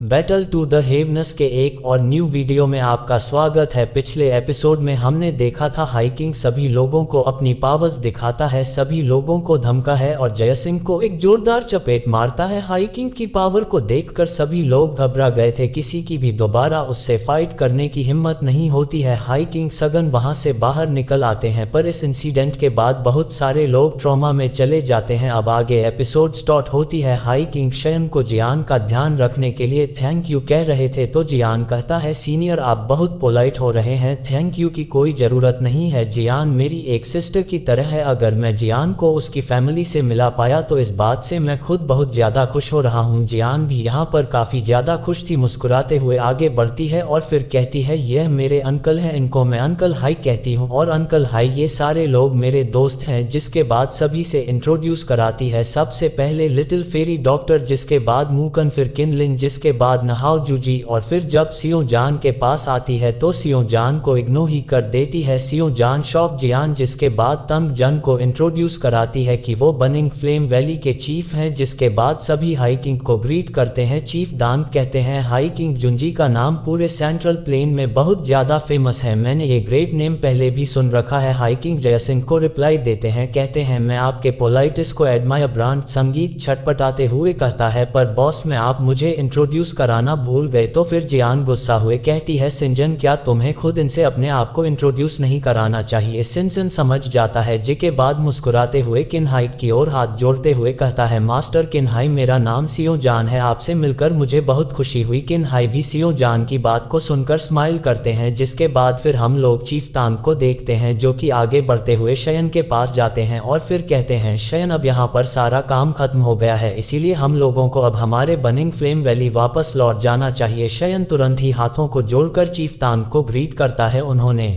Battle to the हेवनेस के एक और न्यू वीडियो में आपका स्वागत है। पिछले एपिसोड में हमने देखा था हाइकिंग सभी लोगों को अपनी पावर्स दिखाता है, सभी लोगों को धमका है और जय सिंह को एक जोरदार चपेट मारता है। हाइकिंग की पावर को देखकर सभी लोग घबरा गए थे, किसी की भी दोबारा उससे फाइट करने की हिम्मत नहीं होती है। हाइकिंग सगन वहां से बाहर निकल आते हैं, पर इस इंसिडेंट के बाद बहुत सारे लोग ट्रॉमा में चले जाते हैं। अब आगे एपिसोड स्टार्ट होती है। हाइकिंग शयन को जियान का ध्यान रखने के लिए थैंक यू कह रहे थे, तो जियान कहता है सीनियर आप बहुत पोलाइट हो रहे हैं, थैंक यू की कोई ज़रूरत नहीं है। जियान मेरी एक सिस्टर की तरह है, अगर मैं जियान को उसकी फैमिली से मिला पाया तो इस बात से मैं खुद बहुत ज़्यादा खुश हो रहा हूँ। जियान भी यहाँ पर काफ़ी ज़्यादा खुश थी, मुस्कुराते हुए आगे बढ़ती है और फिर कहती है यह मेरे अंकल हैं, इनको मैं अंकल हाई कहती हूँ और अंकल हाई ये सारे लोग मेरे दोस्त हैं। जिसके बाद सभी से इंट्रोड्यूस कराती है, सबसे पहले लिटिल फेरी डॉक्टर, जिसके बाद मूकन, फिर किनलिन, जिसके बाद नहाओ जूजी और फिर जब सियो जान के पास आती है तो सियो जान को इग्नोर ही कर देती है। सियो जान शॉक जियान, जिसके बाद तंग जन को इंट्रोड्यूस कराती है कि वो बनिंग फ्लेम वैली के चीफ हैं। जिसके बाद सभी हाइकिंग को ग्रीट करते हैं, चीफ दांग कहते हैं। हाइकिंग जुंजी का नाम पूरे सेंट्रल प्लेन में बहुत ज़्यादा फेमस है, मैंने ये ग्रेट नेम पहले भी सुन रखा है। हाइकिंग जयसिंह को रिप्लाई देते हैं, कहते हैं मैं आपके पोलाइटिस को एडमायर ब्रांड। संगीत छटपटाते हुए कहता है पर बॉस में आप मुझे इंट्रोड्यूस कराना भूल गए। तो फिर जियान गुस्सा हुए कहती है सिंजन क्या तुम्हें खुद इनसे अपने आप को इंट्रोड्यूस नहीं कराना चाहिए। सिंजन समझ जाता है, जिसके बाद मुस्कुराते हुए किन्हाई की ओर हाथ जोड़ते हुए कहता है मास्टर किन्हाई मेरा नाम सियो जान है, आपसे मिलकर मुझे बहुत खुशी हुई। किन्हाई भी सियो जान की बात को सुनकर स्माइल करते हैं। जिसके बाद फिर हम लोग चीफ तांग को देखते हैं, जो कि आगे बढ़ते हुए शयन के पास जाते हैं और फिर कहते हैं शयन अब यहाँ पर सारा काम खत्म हो गया है, इसीलिए हम लोगों को अब हमारे बनिंग फ्लेम वैली वापस लौट जाना चाहिए। शयन तुरंत ही हाथों को जोड़कर चीफ तांग को ग्रीट करता है। उन्होंने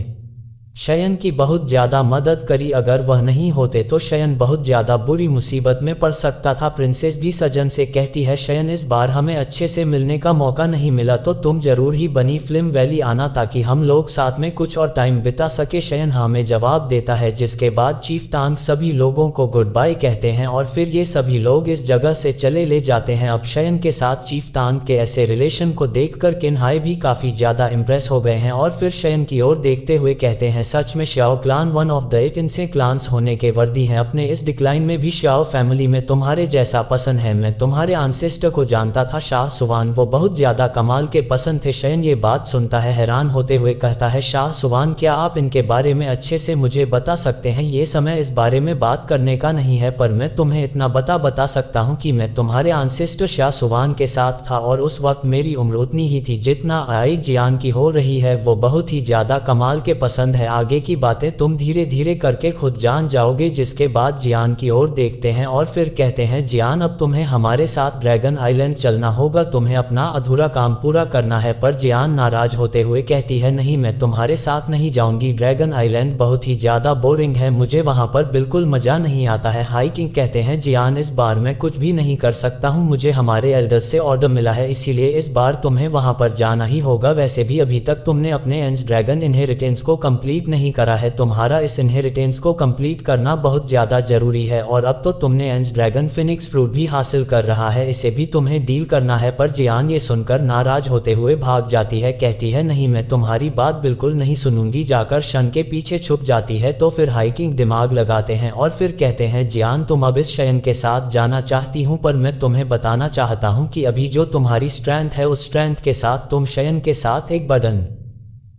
शयन की बहुत ज़्यादा मदद करी, अगर वह नहीं होते तो शयन बहुत ज़्यादा बुरी मुसीबत में पड़ सकता था। प्रिंसेस भी सजन से कहती है शयन इस बार हमें अच्छे से मिलने का मौका नहीं मिला, तो तुम ज़रूर ही बनी फिल्म वैली आना ताकि हम लोग साथ में कुछ और टाइम बिता सके। शयन हाँ में जवाब देता है, जिसके बाद चीफ तांग सभी लोगों को गुड बाय कहते हैं और फिर ये सभी लोग इस जगह से चले ले जाते हैं। अब शयन के साथ चीफ तांग के ऐसे रिलेशन को देखकर किन्हाई भी काफ़ी ज़्यादा इम्प्रेस हो गए हैं और फिर शयन की ओर देखते हुए कहते हैं सच में श्याओ क्लान वन ऑफ द 8 इनसे क्लान्स होने के वर्दी हैं। अपने इस डिक्लाइन में भी श्याओ फैमिली में तुम्हारे जैसा पसंद है, मैं तुम्हारे आंसेस्टर को जानता था शाह सुवान, वो बहुत ज़्यादा कमाल के पसंद थे। शयन ये बात सुनता है, हैरान होते हुए कहता है शाह सुवान क्या आप इनके बारे में अच्छे से मुझे बता सकते हैं। ये समय इस बारे में बात करने का नहीं है, पर मैं तुम्हें इतना बता सकता हूँ कि मैं तुम्हारे आंसेस्टर शाह सुवान के साथ था और उस वक्त मेरी उम्र उतनी ही थी जितना आई जियान की हो रही है, वो बहुत ही ज़्यादा कमाल के पसंद है। आगे की बातें तुम धीरे धीरे करके खुद जान जाओगे। जिसके बाद जियान की ओर देखते हैं और फिर कहते हैं जियान अब तुम्हें हमारे साथ ड्रैगन आइलैंड चलना होगा, तुम्हें अपना अधूरा काम पूरा करना है। पर जियान नाराज होते हुए कहती है नहीं मैं तुम्हारे साथ नहीं जाऊंगी, ड्रैगन आइलैंड बहुत ही ज़्यादा बोरिंग है, मुझे वहाँ पर बिल्कुल मज़ा नहीं आता है। हाइकिंग कहते हैं जियान इस बार मैं कुछ भी नहीं कर सकता हूँ, मुझे हमारे एल्डर्स से ऑर्डर मिला है, इसीलिए इस बार तुम्हें वहाँ पर जाना ही होगा। वैसे भी अभी तक तुमने अपने एंस ड्रैगन इनहेरिटेंस को कंप्लीट नहीं करा है, तुम्हारा इस इनहेरिटेंस को कंप्लीट करना बहुत ज़्यादा ज़रूरी है और अब तो तुमने एंस ड्रैगन फिनिक्स फ्रूट भी हासिल कर रहा है, इसे भी तुम्हें डील करना है। पर जियान ये सुनकर नाराज होते हुए भाग जाती है, कहती है नहीं मैं तुम्हारी बात बिल्कुल नहीं सुनूंगी, जाकर शन के पीछे छुप जाती है। तो फिर हाइकिंग दिमाग लगाते हैं और फिर कहते हैं जियान तुम अब इस शयन के साथ जाना चाहती हूँ, पर मैं तुम्हें बताना चाहता हूँ कि अभी जो तुम्हारी स्ट्रेंथ है उस स्ट्रेंथ के साथ तुम शयन के साथ एक बर्डन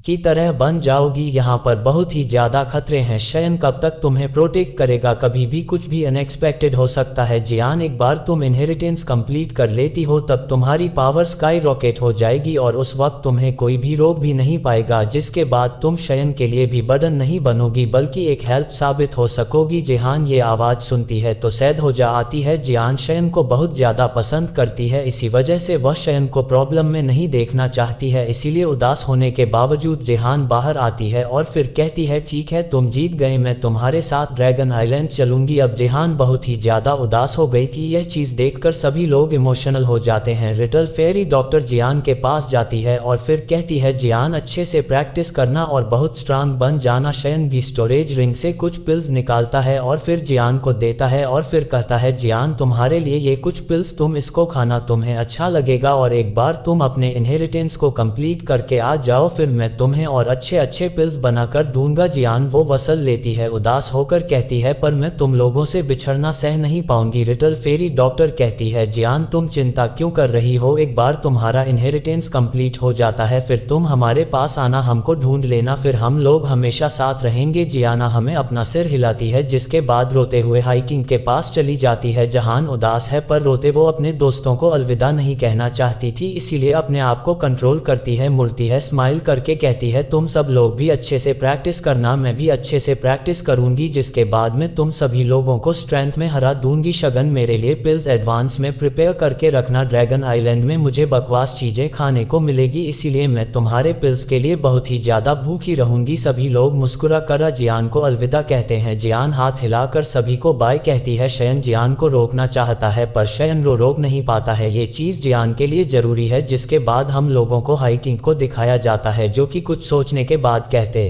की तरह बन जाओगी। यहाँ पर बहुत ही ज़्यादा खतरे हैं, शयन कब तक तुम्हें प्रोटेक्ट करेगा, कभी भी कुछ भी अनएक्सपेक्टेड हो सकता है। जियान एक बार तुम इनहेरिटेंस कंप्लीट कर लेती हो तब तुम्हारी पावर स्काई रॉकेट हो जाएगी और उस वक्त तुम्हें कोई भी रोक भी नहीं पाएगा, जिसके बाद तुम शयन के लिए भी बर्डन नहीं बनोगी बल्कि एक हेल्प साबित हो सकोगी। जिहान ये आवाज़ सुनती है तो सैद हो जा आती है। जियान शयन को बहुत ज़्यादा पसंद करती है, इसी वजह से वह शयन को प्रॉब्लम में नहीं देखना चाहती है, इसीलिए उदास होने के बावजूद बावजूद जिहान बाहर आती है और फिर कहती है ठीक है तुम जीत गए, मैं तुम्हारे साथ ड्रैगन आइलैंड चलूंगी। अब जिहान बहुत ही ज्यादा उदास हो गई थी। यह चीज देखकर सभी लोग इमोशनल हो जाते हैं। लिटिल फेरी डॉक्टर जियान के पास जाती है और फिर कहती है जियान अच्छे से प्रैक्टिस करना और बहुत स्ट्रांग बन जाना। शयन भी स्टोरेज रिंग से कुछ पिल्स निकालता है और फिर जियान को देता है और फिर कहता है जियान तुम्हारे लिए ये कुछ पिल्स, तुम इसको खाना, तुम्हें अच्छा लगेगा और एक बार तुम अपने इनहेरिटेंस को कंप्लीट करके आ जाओ फिर मैं तुम्हें और अच्छे अच्छे पिल्स बनाकर दूंगा। जियान वो वसल लेती है, उदास होकर कहती है पर मैं तुम लोगों से बिछड़ना सह नहीं पाऊंगी। लिटिल फेरी डॉक्टर कहती है जियान तुम चिंता क्यों कर रही हो, एक बार तुम्हारा इनहेरिटेंस कंप्लीट हो जाता है फिर तुम हमारे पास आना, हमको ढूंढ लेना, फिर हम लोग हमेशा साथ रहेंगे। जियाना हमें अपना सिर हिलाती है जिसके बाद रोते हुए हाइकिंग के पास चली जाती है। जहान उदास है पर रोते वो अपने दोस्तों को अलविदा नहीं कहना चाहती थी, इसीलिए अपने आप को कंट्रोल करती है, मुड़ती है, स्माइल करके कहती है तुम सब लोग भी अच्छे से प्रैक्टिस करना, मैं भी अच्छे से प्रैक्टिस करूंगी, जिसके बाद में तुम सभी लोगों को स्ट्रेंथ में हरा दूंगी। शगन मेरे लिए पिल्स एडवांस में प्रिपेयर करके रखना, ड्रैगन आइलैंड में मुझे बकवास चीजें खाने को मिलेगी, इसीलिए मैं तुम्हारे पिल्स के लिए बहुत ही ज्यादा भूखी रहूंगी। सभी लोग मुस्कुरा कर जियान को अलविदा कहते हैं। जियान हाथ हिलाकर सभी को बाय कहती है। शयन जियान को रोकना चाहता है पर शयन रोक नहीं पाता है, ये चीज जियान के लिए जरूरी है। जिसके बाद हम लोगों को हाइकिंग को दिखाया जाता है जो कि कुछ सोचने के बाद कहते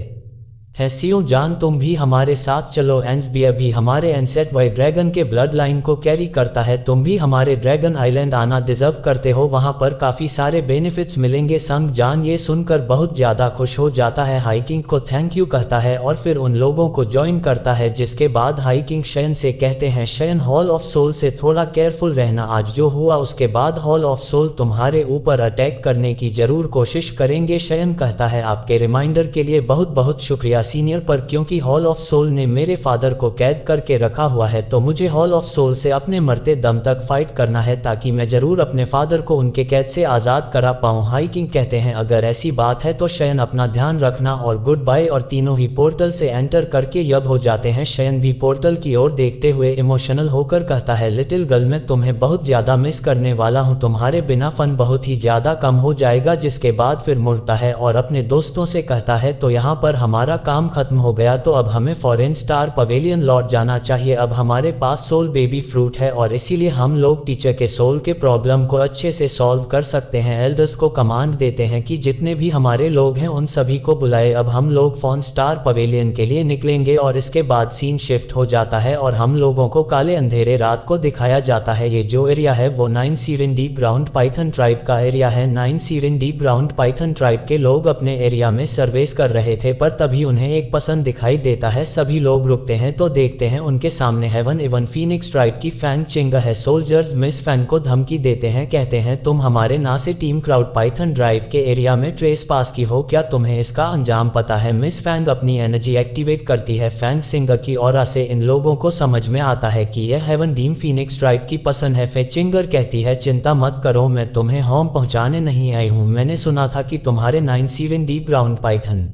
है सियो जान तुम भी हमारे साथ चलो, एंस भी अभी हमारे एंसेट वाई ड्रैगन के ब्लड लाइन को कैरी करता है, तुम भी हमारे ड्रैगन आइलैंड आना डिजर्व करते हो, वहां पर काफी सारे बेनिफिट्स मिलेंगे। संग जान ये सुनकर बहुत ज्यादा खुश हो जाता है, हाइकिंग को थैंक यू कहता है और फिर उन लोगों को ज्वाइन करता है। जिसके बाद हाइकिंग शयन से कहते हैं शयन हॉल ऑफ सोल से थोड़ा केयरफुल रहना, आज जो हुआ उसके बाद हॉल ऑफ सोल तुम्हारे ऊपर अटैक करने की जरूर कोशिश करेंगे। शयन कहता है आपके रिमाइंडर के लिए बहुत बहुत शुक्रिया सीनियर, पर क्योंकि हॉल ऑफ सोल ने मेरे फादर को कैद करके रखा हुआ है तो मुझे हॉल ऑफ सोल से अपने मरते दम तक फाइट करना है ताकि मैं जरूर अपने फादर को उनके कैद से आज़ाद करा पाऊँ। हाइकिंग कहते हैं अगर ऐसी बात है तो शयन अपना ध्यान रखना और गुड बाय, और तीनों ही पोर्टल से एंटर करके यब हो जाते हैं। शयन भी पोर्टल की ओर देखते हुए इमोशनल होकर कहता है लिटिल गर्ल मैं तुम्हें बहुत ज्यादा मिस करने वाला हूँ, तुम्हारे बिना फन बहुत ही ज्यादा कम हो जाएगा। जिसके बाद फिर मुड़ता है और अपने दोस्तों से कहता है तो यहाँ पर हमारा काम खत्म हो गया तो अब हमें फॉरेन स्टार पवेलियन लौट जाना चाहिए, अब हमारे पास सोल बेबी फ्रूट है और इसीलिए हम लोग टीचर के सोल के प्रॉब्लम को अच्छे से सॉल्व कर सकते हैं। एल्डर्स को कमांड देते हैं कि जितने भी हमारे लोग हैं उन सभी को बुलाए, अब हम लोग फॉन स्टार पवेलियन के लिए निकलेंगे। और इसके बाद सीन शिफ्ट हो जाता है और हम लोगों को काले अंधेरे रात को दिखाया जाता है। ये जो एरिया है वो 9 सीरिन डीप ग्राउंड पाइथन ट्राइब का एरिया है। 9 सीरिन डीप ग्राउंड पाइथन ट्राइब के लोग अपने एरिया में सर्वेस कर रहे थे पर तभी उन्हें एक पसंद दिखाई देता है। सभी लोग रुकते हैं तो देखते हैं उनके सामने हेवन इवन फीनिक्स ट्राइब की फैंग चिंगा है। सोल्जर्स मिस फैंग को धमकी देते हैं, कहते हैं तुम हमारे ना से टीम क्राउड पाइथन ड्राइव के एरिया में ट्रेस पास की हो, क्या तुम्हें इसका अंजाम पता है। मिस फैंग अपनी एनर्जी एक्टिवेट करती है फैंग सिंगर की ऑरा से। इन लोगों को समझ में आता है कि यह हेवन डीम फीनिक्स ट्राइब की पसंद है। फेचिंगर कहती है चिंता मत करो, मैं तुम्हें होम पहुंचाने नहीं आई हूँ, मैंने सुना था कि तुम्हारे 9 सीरिन डीप ग्राउंड पाइथन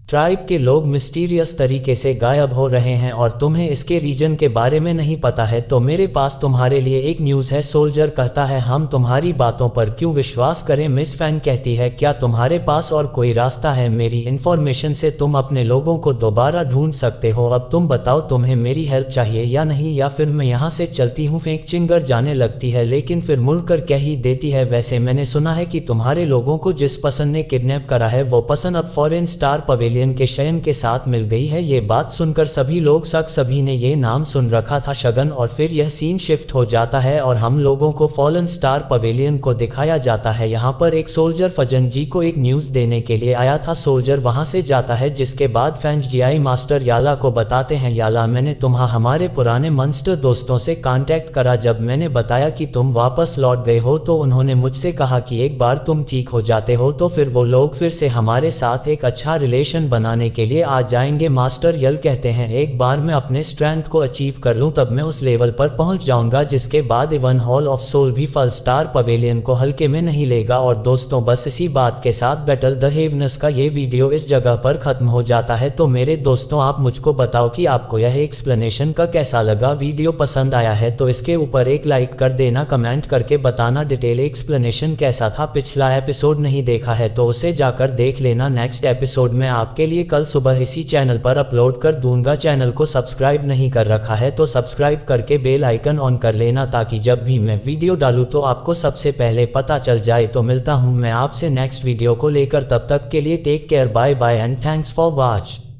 ट्राइब के लोग मिस्टीरियस तरीके से गायब हो रहे हैं और तुम्हें इसके रीजन के बारे में नहीं पता है, तो मेरे पास तुम्हारे लिए एक न्यूज़ है। सोल्जर कहता है हम तुम्हारी बातों पर क्यों विश्वास करें। मिस फैंग कहती है क्या तुम्हारे पास और कोई रास्ता है, मेरी इन्फॉर्मेशन से तुम अपने लोगों को दोबारा ढूंढ सकते हो, अब तुम बताओ तुम्हें मेरी हेल्प चाहिए या नहीं, या फिर मैं यहाँ से चलती हूँ। फेंक चिंगर जाने लगती है लेकिन फिर मुड़कर कह ही देती है वैसे मैंने सुना है कि तुम्हारे लोगों को जिस पसंद ने किडनैप करा है वो पसंद अब फॉरेन स्टार पवेलियन के शयन के साथ मिल गई है। ये बात सुनकर सभी लोग सभी ने ये नाम सुन रखा था शगन। और फिर यह सीन शिफ्ट हो जाता है और हम लोगों को फॉलन स्टार पवेलियन को दिखाया जाता है। यहाँ पर एक सोल्जर फजन जी को एक न्यूज देने के लिए आया था, सोल्जर वहां से जाता है। जिसके बाद फैंज जीआई मास्टर याला को बताते हैं याला मैंने तुम्हें हमारे पुराने मॉन्स्टर दोस्तों से कांटेक्ट करा, जब मैंने बताया कि तुम वापस लौट गए हो तो उन्होंने मुझसे कहा कि एक बार तुम ठीक हो जाते हो तो फिर वो लोग फिर से हमारे साथ एक अच्छा रिलेशन बनाने के लिए आ जाएंगे। मास्टर यल कहते हैं एक बार मैं अपने स्ट्रेंथ को अचीव कर लूं तब मैं उस लेवल पर पहुंच जाऊंगा जिसके बाद इवन हॉल ऑफ सोल भी 5 स्टार पवेलियन को हल्के में नहीं लेगा। और दोस्तों बस इसी बात के साथ बैटल द हेवनस का ये वीडियो इस जगह पर खत्म हो जाता है। तो मेरे दोस्तों आप मुझको बताओ कि आपको यह एक्सप्लेनेशन का कैसा लगा। वीडियो पसंद आया है तो इसके ऊपर एक लाइक कर देना, कमेंट करके बताना डिटेल एक्सप्लेनेशन कैसा था। पिछला एपिसोड नहीं देखा है तो उसे जाकर देख लेना। नेक्स्ट एपिसोड में आपके लिए कल सुबह इसी चैनल पर अपलोड कर दूंगा। चैनल को सब्सक्राइब नहीं कर रखा है तो सब्सक्राइब करके बेल आइकन ऑन कर लेना ताकि जब भी मैं वीडियो डालूं तो आपको सबसे पहले पता चल जाए। तो मिलता हूं मैं आपसे नेक्स्ट वीडियो को लेकर, तब तक के लिए take care, bye bye and thanks for watch.